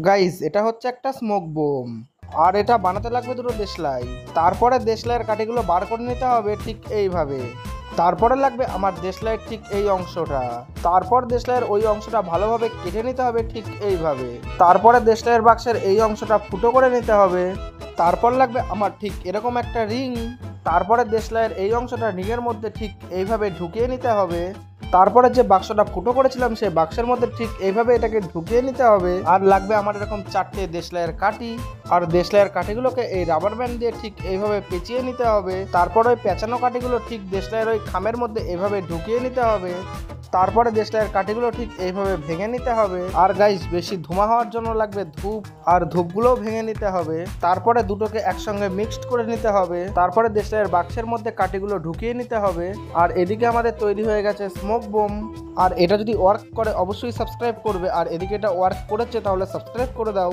Guys, এটা হচ্ছে একটা স্মোক বোম। আর এটা বানাতে লাগবে দুটো দেশলাই। তারপরে দেশলাইয়ের কাঠিগুলো বার করে নিতে হবে ঠিক এইভাবে। তারপরে লাগবে আমার দেশলাইয়ের ঠিক এই অংশটা। তারপর দেশলাইয়ের ওই অংশটা ভালোভাবে কেটে নিতে হবে ঠিক এইভাবে। তারপরে দেশলাইয়ের বাক্সের এই অংশটা ফুটো করে নিতে হবে। তারপর লাগবে আমার ঠিক এরকম একটা রিং। তারপরে দেশলাইয়ের এই অংশটা রিংয়ের মধ্যে ঠিক এইভাবে ঢুকিয়ে নিতে হবে। তারপরে যে বাক্সটা ফুটো করেছিলাম সেই বাক্সের মধ্যে ঠিক এইভাবে এটাকে ঢুকিয়ে নিতে হবে। আর লাগবে আমার এরকম 4টে দেশলাইয়ের কাঠি। আর দেশলাইয়ের কাঠিগুলোকে এই রাবার ব্যান্ড দিয়ে ঠিক এইভাবে পেঁচিয়ে নিতে হবে। তারপর ওই পেঁচানো কাঠিগুলো ঠিক দেশলাইয়ের ওই খামের মধ্যে এইভাবে ঢুকিয়ে নিতে হবে। তারপরে দেশলাইয়ের কাঠিগুলো ঠিক এইভাবে ভেঙে নিতে হবে। আর গাইস, বেশি ধোঁয়া হওয়ার জন্য লাগবে ধূপ। আর ধূপগুলোও ভেঙে নিতে হবে। তারপরে দুটোকে একসঙ্গে মিক্সড করে নিতে হবে। তারপরে দেশলাইয়ের বাক্সের মধ্যে কাঠিগুলো ঢুকিয়ে নিতে হবে। আর এদিকে আমাদের তৈরি হয়ে গেছে স্মোক বোম। আর এটা যদি ওয়ার্ক করে অবশ্যই সাবস্ক্রাইব করবে। আর এদিকে এটা ওয়ার্ক করেছে তাহলে সাবস্ক্রাইব করে দাও।